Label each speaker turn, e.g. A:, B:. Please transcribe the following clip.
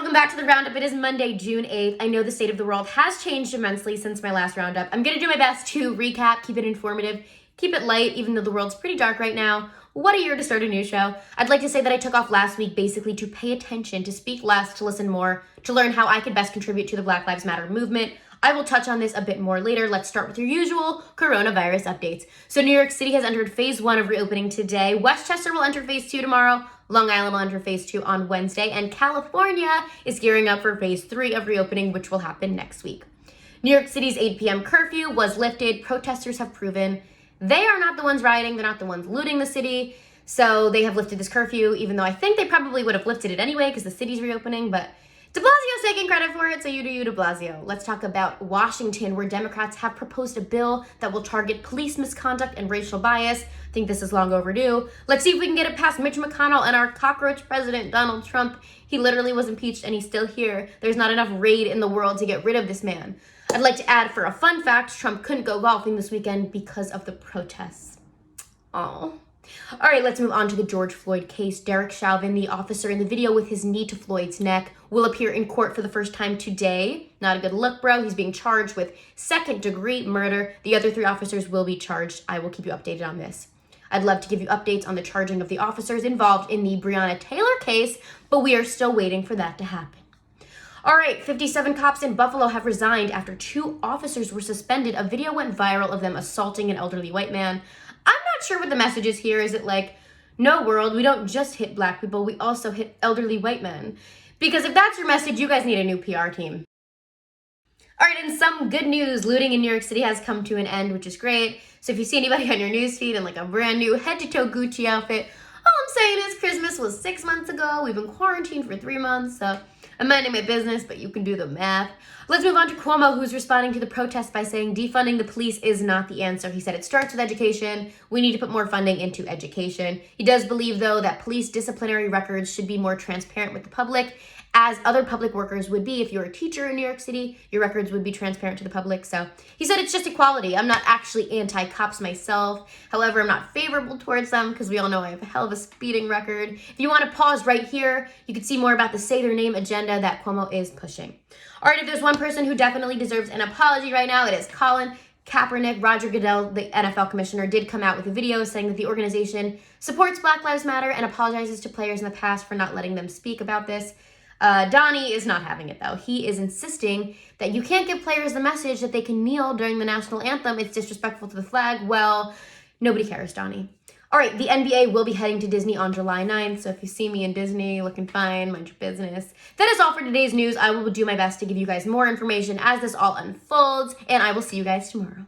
A: welcome back to the Roundup. It is Monday, June 8th. I know the state of the world has changed immensely since my last Roundup. I'm going to do my best to recap, keep it informative, keep it light, even though the world's pretty dark right now. What a year to start a new show. I'd like to say that I took off last week basically to pay attention, to speak less, to listen more, to learn how I could best contribute to the Black Lives Matter movement. I will touch on this a bit more later. Let's start with your usual coronavirus updates. So New York City has entered phase 1 of reopening today. Westchester will enter phase 2 tomorrow. Long Island will enter phase 2 on Wednesday. And California is gearing up for phase 3 of reopening, which will happen next week. New York City's 8 p.m. curfew was lifted. Protesters have proven they are not the ones rioting. They're not the ones looting the city. So they have lifted this curfew, even though I think they probably would have lifted it anyway because the city's reopening. But de Blasio's taking credit for it, so you do you, de Blasio. Let's talk about Washington, where Democrats have proposed a bill that will target police misconduct and racial bias. I think this is long overdue. Let's see if we can get it past Mitch McConnell and our cockroach president, Donald Trump. He literally was impeached and he's still here. There's not enough raid in the world to get rid of this man. I'd like to add, for a fun fact, Trump couldn't go golfing this weekend because of the protests. Oh. All right, let's move on to the George Floyd case. Derek Chauvin, the officer in the video with his knee to Floyd's neck, will appear in court for the first time today. Not a good look, bro. He's being charged with second-degree murder. The other 3 officers will be charged. I will keep you updated on this. I'd love to give you updates on the charging of the officers involved in the Breonna Taylor case, but we are still waiting for that to happen. All right, 57 cops in Buffalo have resigned after 2 officers were suspended. A video went viral of them assaulting an elderly white man. I'm not sure what the message is here. Is it like, no world, we don't just hit black people, we also hit elderly white men? Because if that's your message, you guys need a new PR team. All right, and some good news, looting in New York City has come to an end, which is great. So if you see anybody on your newsfeed in like a brand new head-to-toe Gucci outfit, all I'm saying is Christmas was 6 months ago. We've been quarantined for 3 months, so I'm minding my business, but you can do the math. Let's move on to CUOMO, who's responding to the protest by saying defunding the police is not the answer. He said it starts with education. We need to put more funding into education. He does believe, though, that police disciplinary records should be more transparent with the public, as other public workers would be. If you're a teacher in New York City, your records would be transparent to the public. So he said it's just equality. I'm not actually anti-cops myself. However, I'm not favorable towards them because we all know I have a hell of a speeding record. If you want to pause right here, you can see more about the Say Their Name agenda that CUOMO is pushing. All right, if there's one person who definitely deserves an apology right now, it is Colin Kaepernick. Roger Goodell, the NFL commissioner, did come out with a video saying that the organization supports Black Lives Matter and apologizes to players in the past for not letting them speak about this. Donnie is not having it, though. He is insisting that you can't give players the message that they can kneel during the national anthem. It's disrespectful to the flag. Well, nobody cares, Donnie. All right, the NBA will be heading to Disney on July 9th, so if you see me in Disney looking fine, mind your business. That is all for today's news. I will do my best to give you guys more information as this all unfolds, and I will see you guys tomorrow.